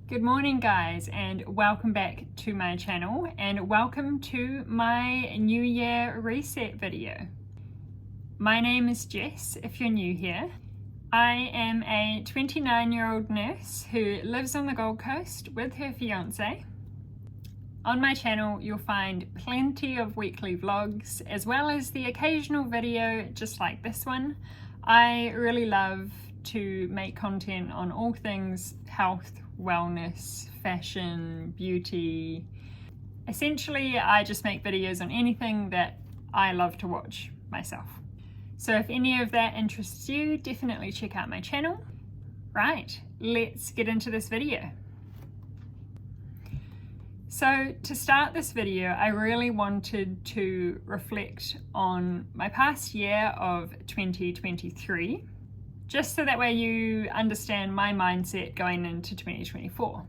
Good morning guys, and welcome back to my channel, and welcome to my New Year reset video. My name is Jess if you're new here. I am a 29-year-old nurse who lives on the Gold Coast with her fiance. On my channel you'll find plenty of weekly vlogs as well as the occasional video just like this one. I really love to make content on all things health, wellness, fashion, beauty. Essentially, I just make videos on anything that I love to watch myself. So if any of that interests you, definitely check out my channel. Right, let's get into this video. So to start this video, I really wanted to reflect on my past year of 2023, just so that way you understand my mindset going into 2024.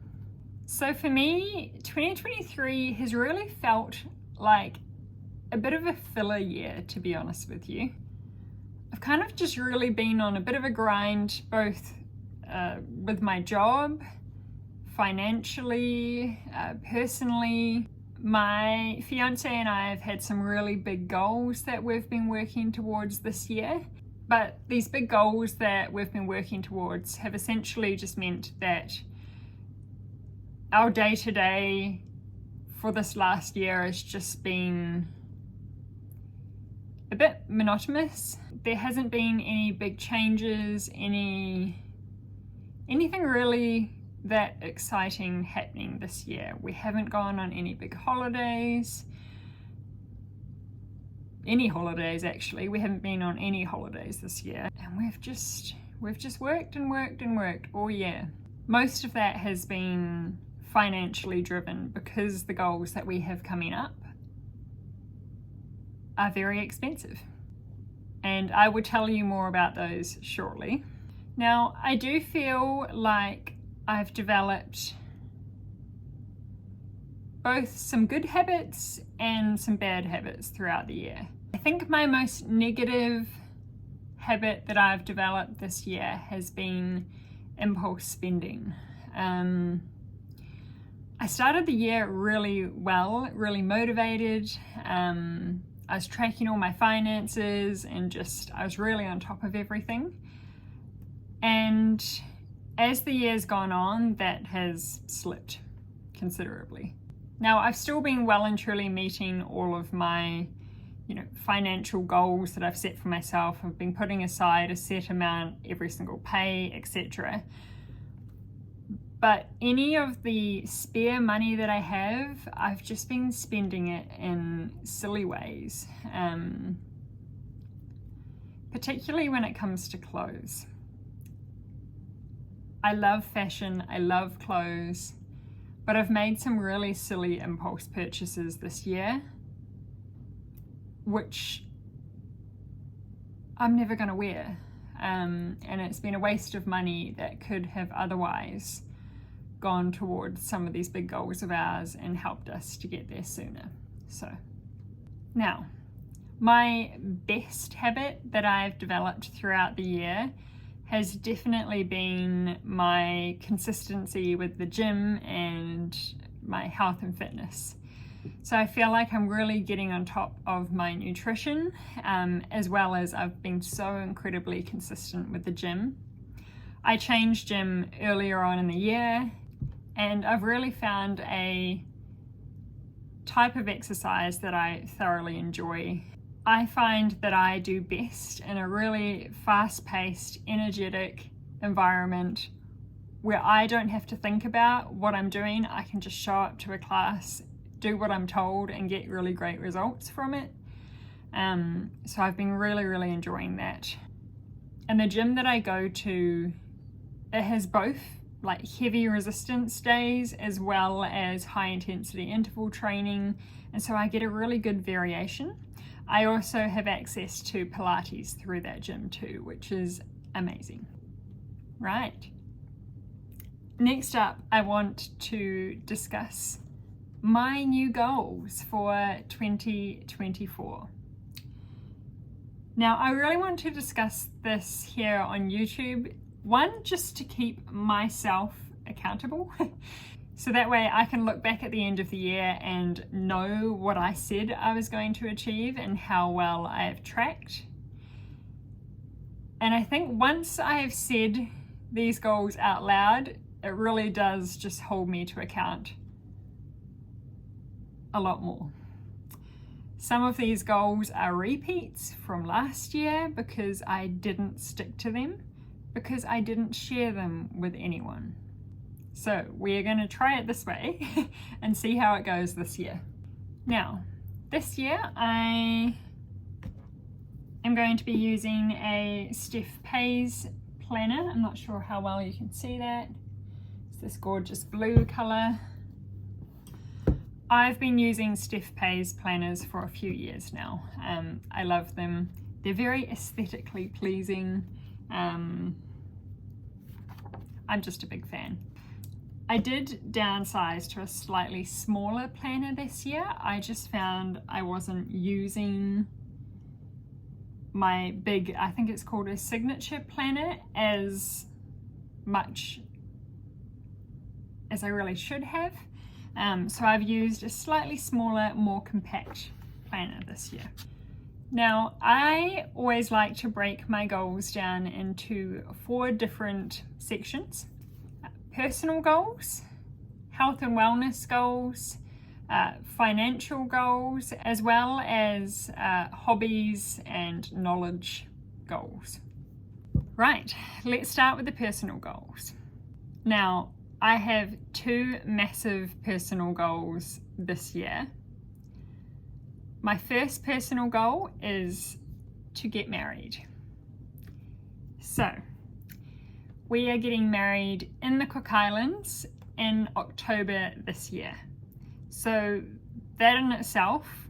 So for me, 2023 has really felt like a bit of a filler year, to be honest with you. I've kind of just really been on a bit of a grind, both with my job, financially, personally. My fiance and I have had some really big goals that we've been working towards this year. But these big goals that we've been working towards have essentially just meant that our day-to-day for this last year has just been a bit monotonous. There hasn't been any big changes, anything really that exciting happening this year. We haven't gone on any big holidays. Any holidays actually. We haven't been on any holidays this year, and we've just worked and worked and worked all year. Most of that has been financially driven because the goals that we have coming up are very expensive, and I will tell you more about those shortly. Now, I do feel like I've developed both some good habits and some bad habits throughout the year. I think my most negative habit that I've developed this year has been impulse spending. I started the year really well, really motivated. I was tracking all my finances and I was really on top of everything. And as the year's gone on, that has slipped considerably. Now, I've still been well and truly meeting all of my financial goals that I've set for myself. I've been putting aside a set amount every single pay, etc. But any of the spare money that I have, I've just been spending it in silly ways, particularly when it comes to clothes. I love fashion, I love clothes, but I've made some really silly impulse purchases this year, which I'm never going to wear. And it's been a waste of money that could have otherwise gone towards some of these big goals of ours and helped us to get there sooner. So now, my best habit that I've developed throughout the year has definitely been my consistency with the gym and my health and fitness. So I feel like I'm really getting on top of my nutrition, as well as I've been so incredibly consistent with the gym. I changed gym earlier on in the year, and I've really found a type of exercise that I thoroughly enjoy. I find that I do best in a really fast-paced, energetic environment where I don't have to think about what I'm doing. I can just show up to a class, do what I'm told, and get really great results from it. So I've been really enjoying that. And the gym that I go to, it has both like heavy resistance days as well as high intensity interval training, and so I get a really good variation. I also have access to Pilates through that gym too, which is amazing. Right. Next up, I want to discuss my new goals for 2024. Now, I really want to discuss this here on YouTube. One, just to keep myself accountable. So that way I can look back at the end of the year and know what I said I was going to achieve and how well I have tracked. And I think once I have said these goals out loud, it really does just hold me to account a lot more. Some of these goals are repeats from last year because I didn't stick to them, because I didn't share them with anyone. So we're going to try it this way and see how it goes this year. Now, this year I am going to be using a Steph Pays planner. I'm not sure how well you can see that. It's this gorgeous blue color. I've been using Steph Pays planners for a few years now. I love them. They're very aesthetically pleasing. I'm just a big fan. I did downsize to a slightly smaller planner this year. I just found I wasn't using my big, I think it's called a signature planner, as much as I really should have. So I've used a slightly smaller, more compact planner this year. Now, I always like to break my goals down into 4 different sections. Personal goals, health and wellness goals, financial goals, as well as hobbies and knowledge goals. Right, let's start with the personal goals. Now, I have 2 massive personal goals this year. My first personal goal is to get married. So, we are getting married in the Cook Islands in October this year. So that in itself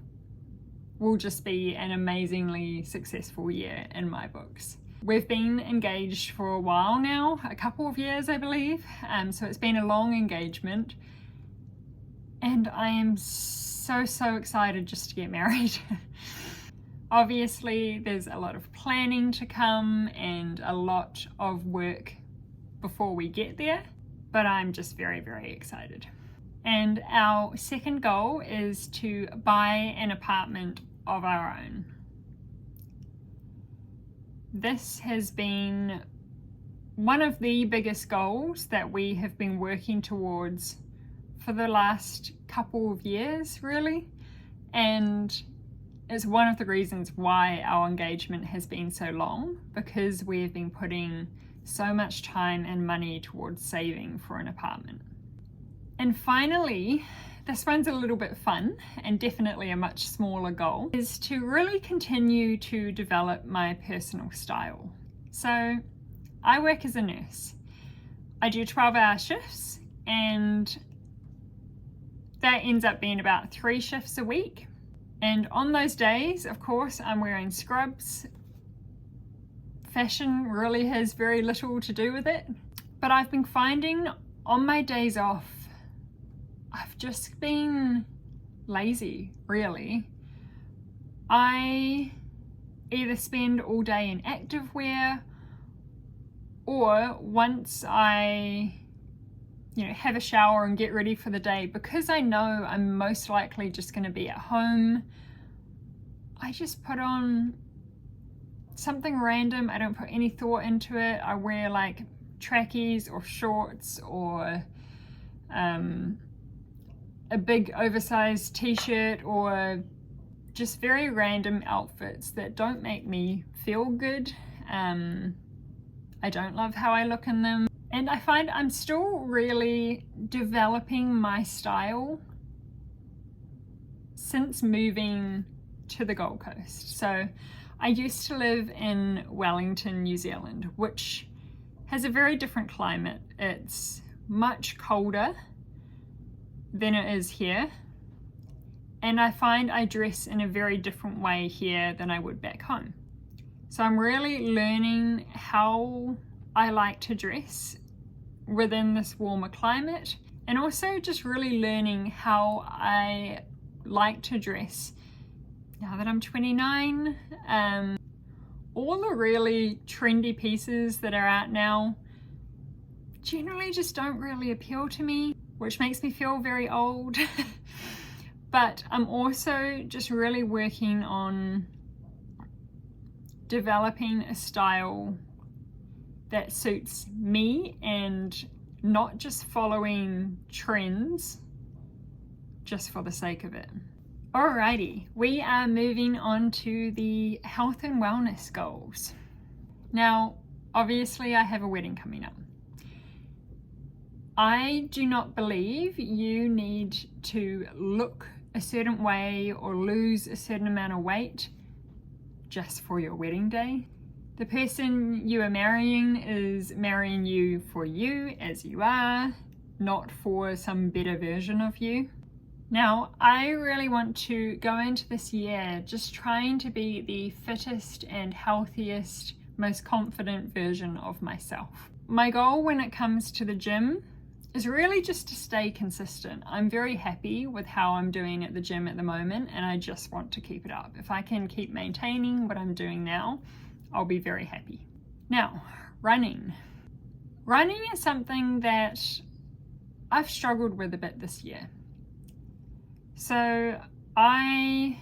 will just be an amazingly successful year in my books. We've been engaged for a while now, a couple of years I believe, so it's been a long engagement, and I am so excited just to get married. Obviously there's a lot of planning to come and a lot of work before we get there, but I'm just very excited. And our second goal is to buy an apartment of our own. This has been one of the biggest goals that we have been working towards for the last couple of years, really, and it's one of the reasons why our engagement has been so long, because we have been putting so much time and money towards saving for an apartment. And finally, this one's a little bit fun and definitely a much smaller goal, is to really continue to develop my personal style. So I work as a nurse. I do 12-hour shifts, and that ends up being about 3 shifts a week. And on those days, of course, I'm wearing scrubs. Fashion really has very little to do with it. But I've been finding on my days off, I've just been lazy, really. I either spend all day in activewear, or once I have a shower and get ready for the day, because I know I'm most likely just going to be at home, I just put on something random. I don't put any thought into it. I wear like trackies or shorts or a big oversized t-shirt, or just very random outfits that don't make me feel good. I don't love how I look in them. And I find I'm still really developing my style since moving to the Gold Coast. So I used to live in Wellington, New Zealand, which has a very different climate. It's much colder than it is here. And I find I dress in a very different way here than I would back home. So I'm really learning how I like to dress within this warmer climate, and also just really learning how I like to dress now that I'm 29. All the really trendy pieces that are out now generally just don't really appeal to me, which makes me feel very old. But I'm also just really working on developing a style that suits me and not just following trends just for the sake of it. Alrighty, we are moving on to the health and wellness goals. Now, obviously I have a wedding coming up. I do not believe you need to look a certain way or lose a certain amount of weight just for your wedding day. The person you are marrying is marrying you for you as you are, not for some better version of you. Now, I really want to go into this year just trying to be the fittest and healthiest, most confident version of myself. My goal when it comes to the gym is really just to stay consistent. I'm very happy with how I'm doing at the gym at the moment, and I just want to keep it up. If I can keep maintaining what I'm doing now, I'll be very happy. Now, running. Running is something that I've struggled with a bit this year. So I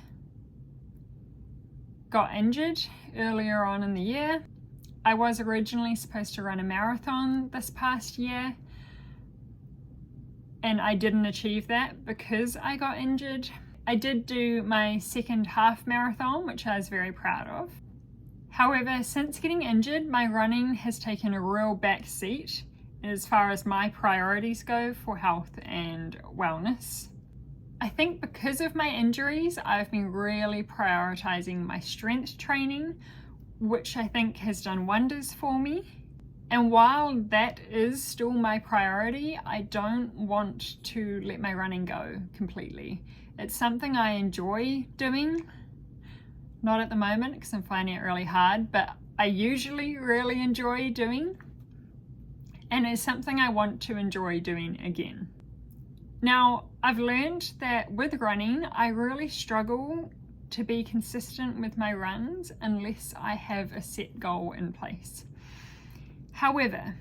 got injured earlier on in the year. I was originally supposed to run a marathon this past year, and I didn't achieve that because I got injured. I did do my second half marathon, which I was very proud of. However, since getting injured, my running has taken a real back seat as far as my priorities go for health and wellness. I think because of my injuries, I've been really prioritizing my strength training, which I think has done wonders for me. And while that is still my priority, I don't want to let my running go completely. It's something I enjoy doing. Not at the moment because I'm finding it really hard, but I usually really enjoy doing. And it's something I want to enjoy doing again. Now, I've learned that with running, I really struggle to be consistent with my runs unless I have a set goal in place. However,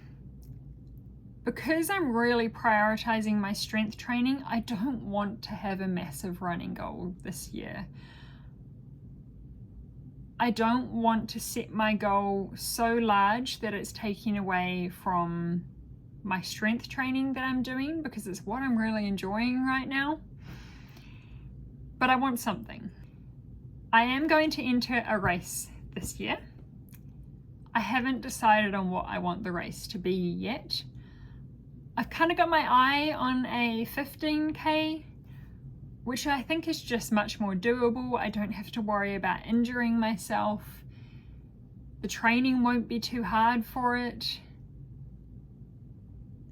because I'm really prioritizing my strength training, I don't want to have a massive running goal this year. I don't want to set my goal so large that it's taking away from my strength training that I'm doing, because it's what I'm really enjoying right now. But I want something. I am going to enter a race this year. I haven't decided on what I want the race to be yet. I've kind of got my eye on a 15K, which I think is just much more doable. I don't have to worry about injuring myself. The training won't be too hard for it.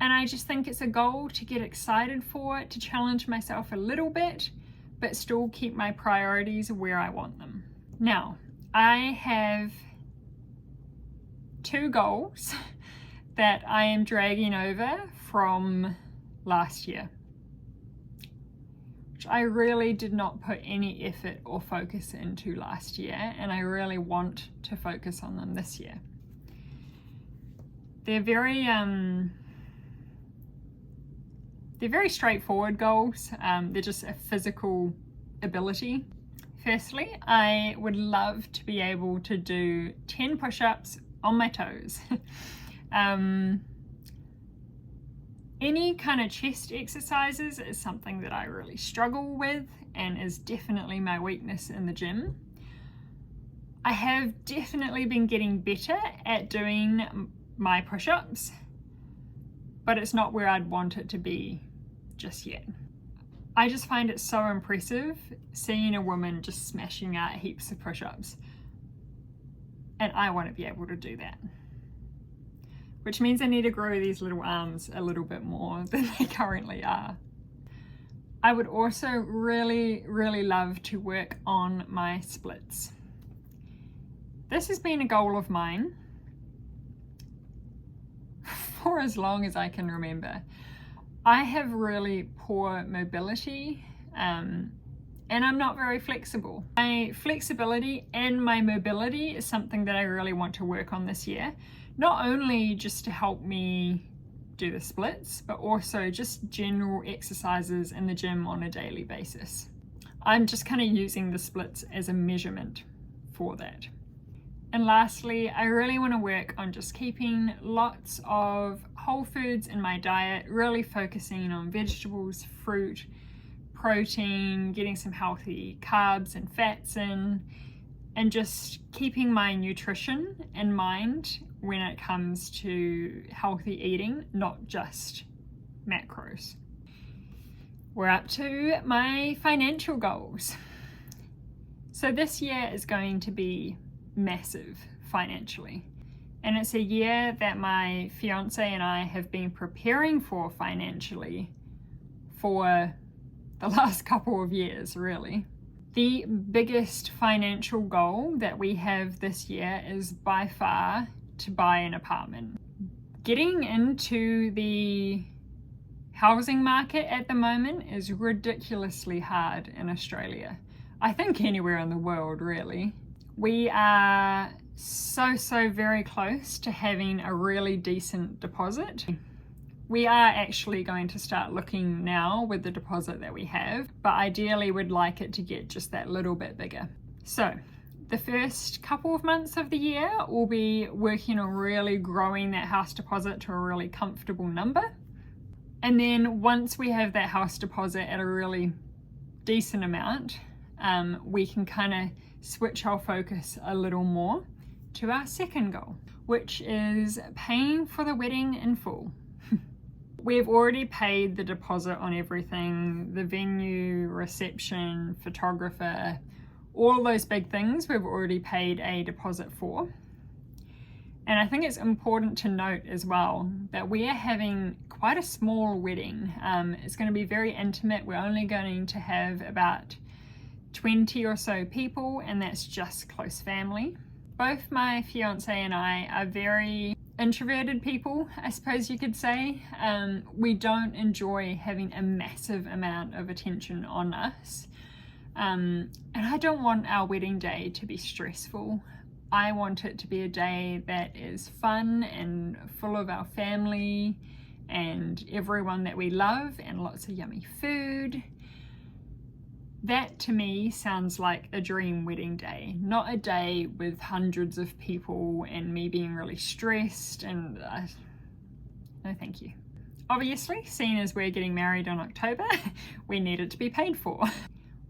And I just think it's a goal to get excited for, to challenge myself a little bit, but still keep my priorities where I want them. Now, I have 2 goals that I am dragging over from last year, which I really did not put any effort or focus into last year, and I really want to focus on them this year. They're very straightforward goals. They're just a physical ability. Firstly, I would love to be able to do 10 push-ups on my toes. Any kind of chest exercises is something that I really struggle with and is definitely my weakness in the gym. I have definitely been getting better at doing my push-ups, but it's not where I'd want it to be just yet. I just find it so impressive seeing a woman just smashing out heaps of push-ups, and I want to be able to do that, which means I need to grow these little arms a little bit more than they currently are. I would also really love to work on my splits. This has been a goal of mine for as long as I can remember. I have really poor mobility, and I'm not very flexible. My flexibility and my mobility is something that I really want to work on this year. Not only just to help me do the splits, but also just general exercises in the gym on a daily basis. I'm just kind of using the splits as a measurement for that. And lastly, I really want to work on just keeping lots of whole foods in my diet, really focusing on vegetables, fruit, protein, getting some healthy carbs and fats in, and just keeping my nutrition in mind when it comes to healthy eating, not just macros. We're up to my financial goals. So this year is going to be massive financially. And it's a year that my fiance and I have been preparing for financially for the last couple of years, really. The biggest financial goal that we have this year is by far to buy an apartment. Getting into the housing market at the moment is ridiculously hard in Australia. I think anywhere in the world, really. We are so very close to having a really decent deposit. We are actually going to start looking now with the deposit that we have, but ideally we'd like it to get just that little bit bigger. So the first couple of months of the year we'll be working on really growing that house deposit to a really comfortable number. And then once we have that house deposit at a really decent amount, we can kind of switch our focus a little more to our second goal, which is paying for the wedding in full. We've already paid the deposit on everything, the venue, reception, photographer, all those big things we've already paid a deposit for. And I think it's important to note as well that we are having quite a small wedding. It's going to be very intimate. We're only going to have about 20 or so people, and that's just close family. Both my fiance and I are very introverted people, I suppose you could say. We don't enjoy having a massive amount of attention on us. And I don't want our wedding day to be stressful. I want it to be a day that is fun and full of our family and everyone that we love and lots of yummy food. That to me sounds like a dream wedding day, not a day with hundreds of people and me being really stressed and no thank you. Obviously, seeing as we're getting married in October, we need it to be paid for.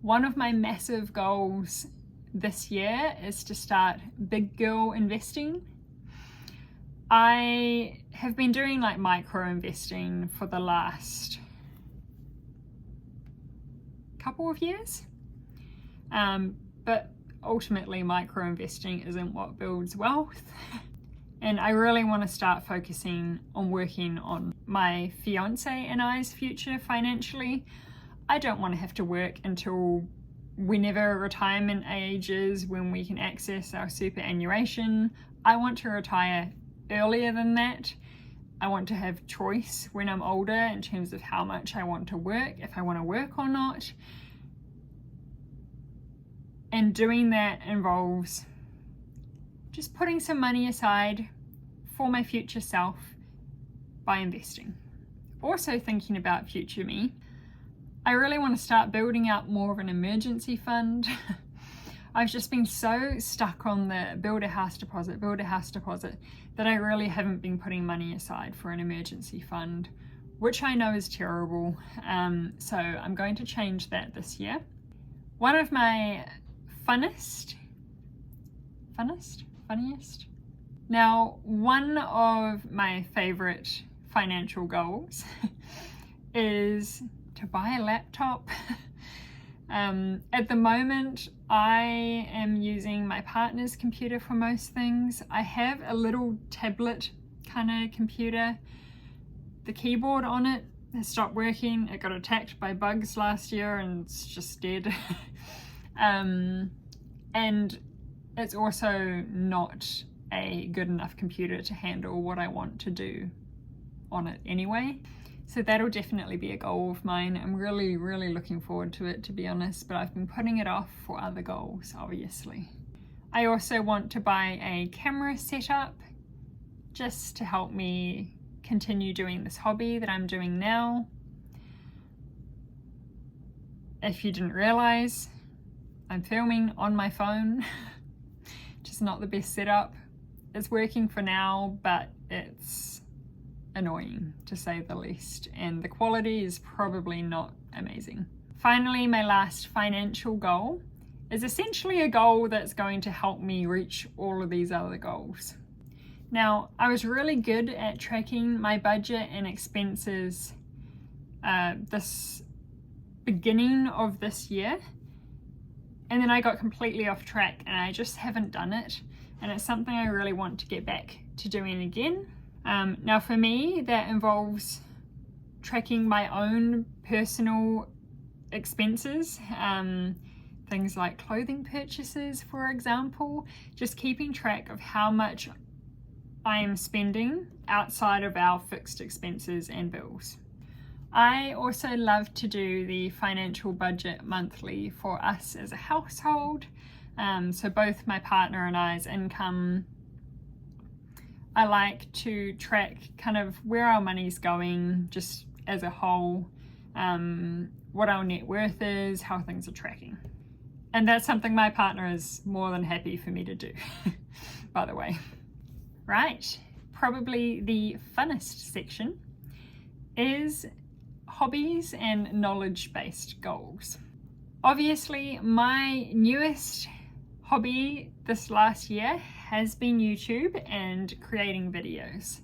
One of my massive goals this year is to start big girl investing. I have been doing like micro investing for the last couple of years, but ultimately micro investing isn't what builds wealth. And I really want to start focusing on working on my fiance and I's future financially. I don't want to have to work until whenever retirement age is, when we can access our superannuation. I want to retire earlier than that. I want to have choice when I'm older in terms of how much I want to work, if I want to work or not. And doing that involves just putting some money aside for my future self by investing. Also thinking about future me, I really want to start building up more of an emergency fund. I've just been so stuck on the build a house deposit that I really haven't been putting money aside for an emergency fund, which I know is terrible. So I'm going to change that this year. One of my funniest? Now, one of my favorite financial goals is to buy a laptop. At the moment, I am using my partner's computer for most things. I have a little tablet kind of computer. The keyboard on it has stopped working. It got attacked by bugs last year and it's just dead. And it's also not a good enough computer to handle what I want to do on it anyway. So that'll definitely be a goal of mine. I'm really looking forward to it, to be honest, but I've been putting it off for other goals, obviously. I also want to buy a camera setup just to help me continue doing this hobby that I'm doing now. If you didn't realize, I'm filming on my phone, just not the best setup. It's working for now, but it's annoying to say the least, and the quality is probably not amazing. Finally, my last financial goal is essentially a goal that's going to help me reach all of these other goals. Now, I was really good at tracking my budget and expenses this beginning of this year, and then I got completely off track and I just haven't done it, and it's something I really want to get back to doing again. Now for me, that involves tracking my own personal expenses, things like clothing purchases, for example, just keeping track of how much I am spending outside of our fixed expenses and bills. I also love to do the financial budget monthly for us as a household, so both my partner and I's income. I like to track kind of where our money's going just as a whole, what our net worth is, how things are tracking. And that's something my partner is more than happy for me to do, by the way. Right, probably the funnest section is hobbies and knowledge-based goals. Obviously, my newest hobby this last year has been YouTube and creating videos.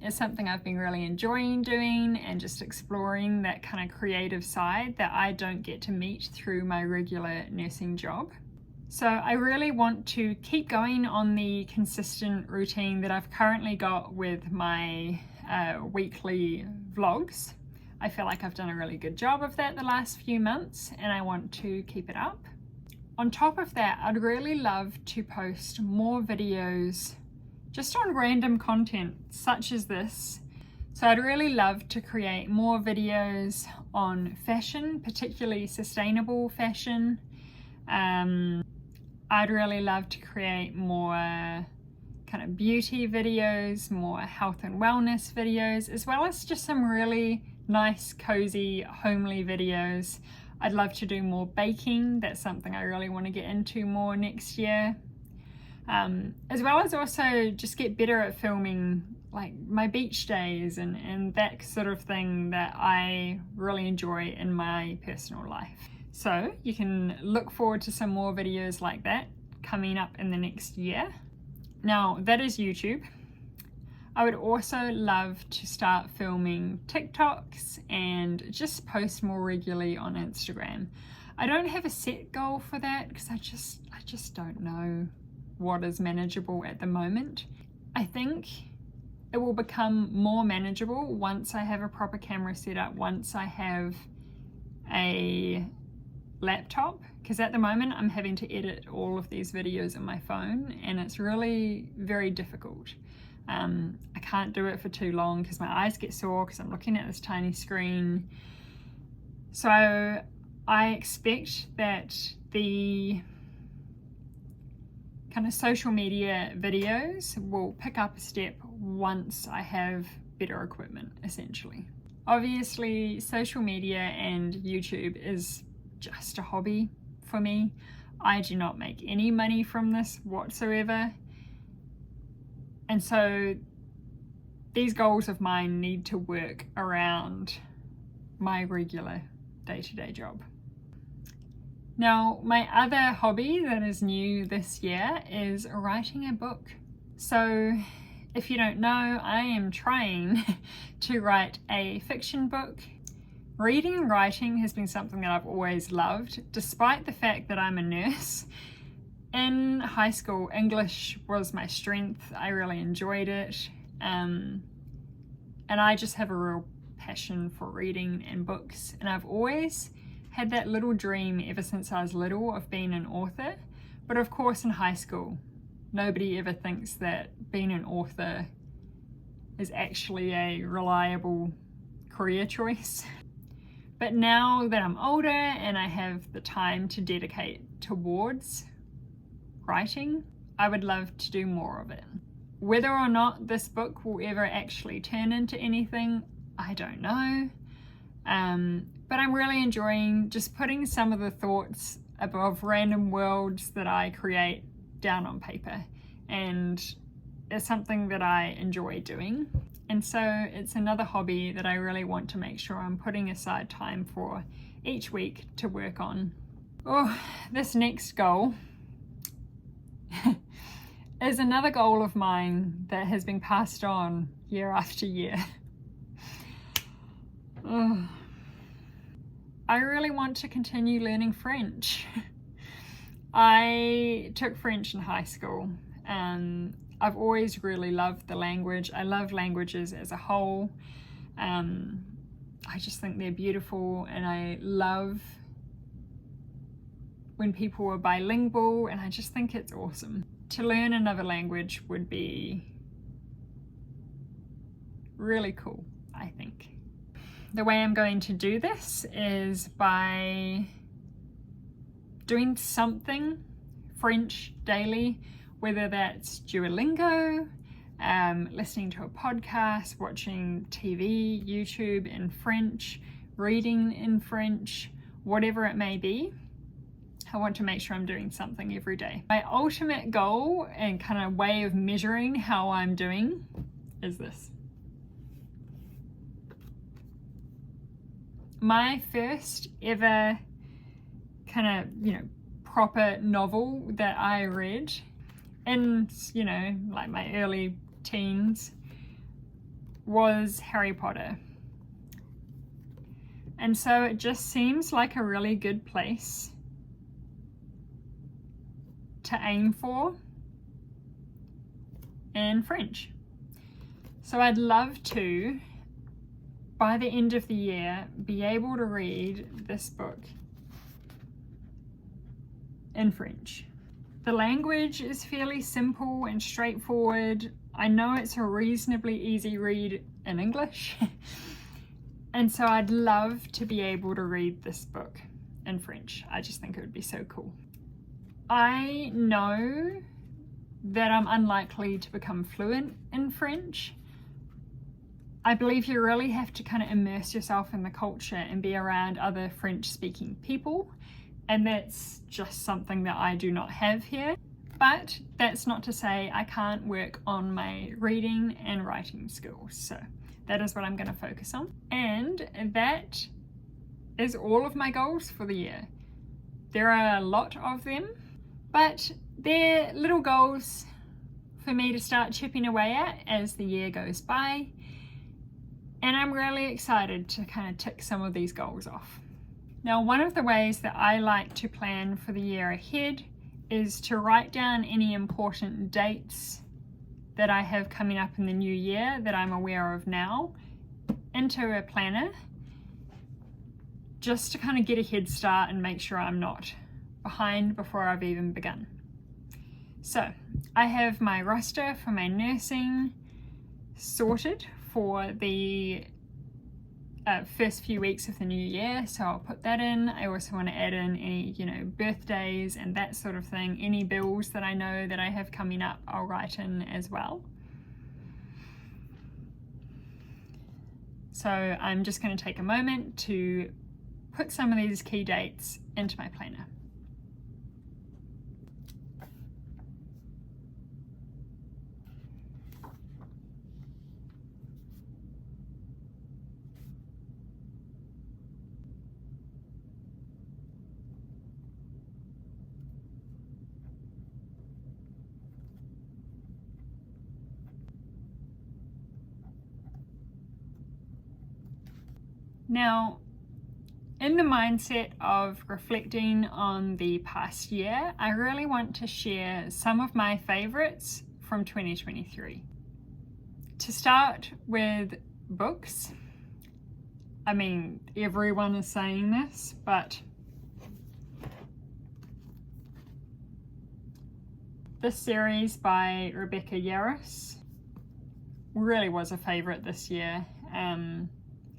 It's something I've been really enjoying doing and just exploring that kind of creative side that I don't get to meet through my regular nursing job. So I really want to keep going on the consistent routine that I've currently got with my weekly vlogs. I feel like I've done a really good job of that the last few months, and I want to keep it up. On top of that, I'd really love to post more videos just on random content such as this. So I'd really love to create more videos on fashion, particularly sustainable fashion. I'd really love to create more kind of beauty videos, more health and wellness videos, as well as just some really nice, cozy, homely videos. I'd love to do more baking. That's something I really want to get into more next year. As well as also just get better at filming like my beach days and that sort of thing that I really enjoy in my personal life. So you can look forward to some more videos like that coming up in the next year. Now that is YouTube. I would also love to start filming TikToks and just post more regularly on Instagram. I don't have a set goal for that because I just don't know what is manageable at the moment. I think it will become more manageable once I have a proper camera set up, once I have a laptop, because at the moment I'm having to edit all of these videos on my phone and it's really very difficult. I can't do it for too long because my eyes get sore because I'm looking at this tiny screen. So I expect that the kind of social media videos will pick up a step once I have better equipment, essentially. Obviously, social media and YouTube is just a hobby for me. I do not make any money from this whatsoever. And so these goals of mine need to work around my regular day-to-day job. Now, my other hobby that is new this year is writing a book. So if you don't know, I am trying to write a fiction book. Reading and writing has been something that I've always loved, despite the fact that I'm a nurse. In high school, English was my strength. I really enjoyed it. And I just have a real passion for reading and books. And I've always had that little dream ever since I was little of being an author. But of course, in high school, nobody ever thinks that being an author is actually a reliable career choice. But now that I'm older and I have the time to dedicate towards writing, I would love to do more of it. Whether or not this book will ever actually turn into anything, I don't know. But I'm really enjoying just putting some of the thoughts above random worlds that I create down on paper. And it's something that I enjoy doing. And so it's another hobby that I really want to make sure I'm putting aside time for each week to work on. Oh, this next goal is another goal of mine that has been passed on year after year. Oh. I really want to continue learning French. I took French in high school. I've always really loved the language. I love languages as a whole. I just think they're beautiful, and I love when people are bilingual, and I just think it's awesome. To learn another language would be really cool, I think. The way I'm going to do this is by doing something French daily, whether that's Duolingo, listening to a podcast, watching TV, YouTube in French, reading in French, whatever it may be. I want to make sure I'm doing something every day. My ultimate goal and kind of way of measuring how I'm doing is this. My first ever kind of, proper novel that I read in, like my early teens was Harry Potter. And so it just seems like a really good place to aim for in French. So I'd love to, by the end of the year, be able to read this book in French. The language is fairly simple and straightforward. I know it's a reasonably easy read in English. And so I'd love to be able to read this book in French. I just think it would be so cool. I know that I'm unlikely to become fluent in French. I believe you really have to kind of immerse yourself in the culture and be around other French-speaking people. And that's just something that I do not have here. But that's not to say I can't work on my reading and writing skills. So that is what I'm going to focus on. And that is all of my goals for the year. There are a lot of them, but they're little goals for me to start chipping away at as the year goes by. And I'm really excited to kind of tick some of these goals off. Now, one of the ways that I like to plan for the year ahead is to write down any important dates that I have coming up in the new year that I'm aware of now into a planner, just to kind of get a head start and make sure I'm not behind before I've even begun. So I have my roster for my nursing sorted for the first few weeks of the new year, so I'll put that in. I also want to add in any, birthdays and that sort of thing. Any bills that I know that I have coming up, I'll write in as well. So I'm just going to take a moment to put some of these key dates into my planner. Now, in the mindset of reflecting on the past year, I really want to share some of my favorites from 2023. To start with books, I mean, everyone is saying this, but this series by Rebecca Yarros really was a favorite this year.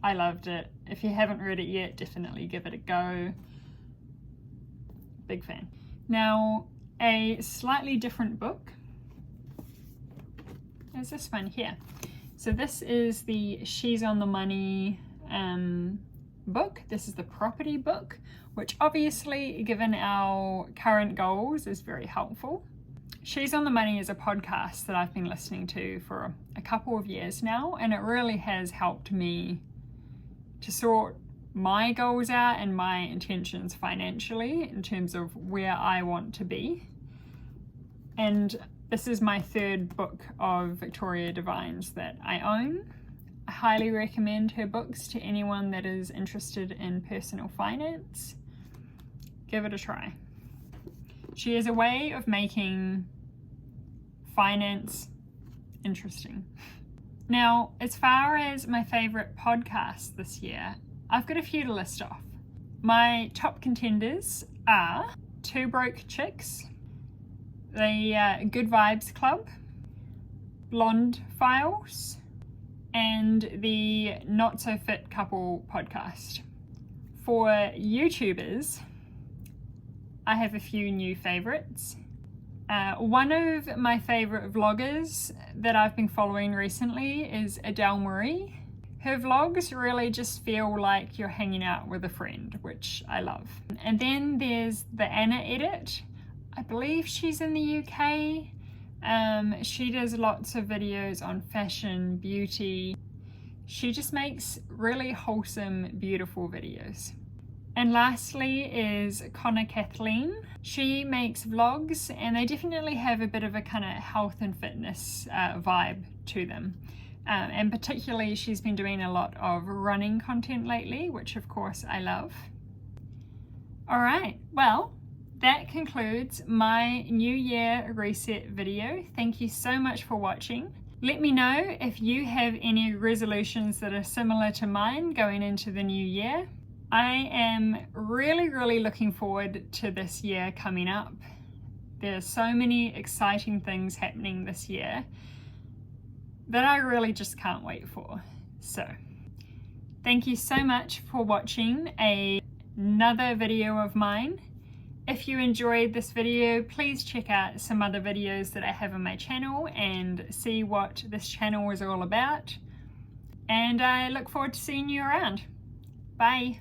I loved it. If you haven't read it yet, definitely give it a go. Big fan. Now, a slightly different book is this one here. So this is the She's on the Money book. This is the property book, which obviously, given our current goals, is very helpful. She's on the Money is a podcast that I've been listening to for a couple of years now, and it really has helped me to sort my goals out and my intentions financially in terms of where I want to be. And this is my third book of Victoria Devine's that I own. I highly recommend her books to anyone that is interested in personal finance. Give it a try. She has a way of making finance interesting. Now, as far as my favorite podcasts this year, I've got a few to list off. My top contenders are Two Broke Chicks, the Good Vibes Club, Blonde Files, and the Not So Fit Couple podcast. For YouTubers, I have a few new favorites. One of my favorite vloggers that I've been following recently is Adele Marie. Her vlogs really just feel like you're hanging out with a friend, which I love. And then there's the Anna Edit. I believe she's in the UK. She does lots of videos on fashion, beauty. She just makes really wholesome, beautiful videos. And lastly is Connor Kathleen. She makes vlogs, and they definitely have a bit of a kind of health and fitness vibe to them. And particularly she's been doing a lot of running content lately, which of course I love. All right, well, that concludes my New Year reset video. Thank you so much for watching. Let me know if you have any resolutions that are similar to mine going into the new year. I am really looking forward to this year coming up. There's so many exciting things happening this year that I really just can't wait for. So, thank you so much for watching another video of mine. If you enjoyed this video, please check out some other videos that I have on my channel and see what this channel is all about. And I look forward to seeing you around. Bye.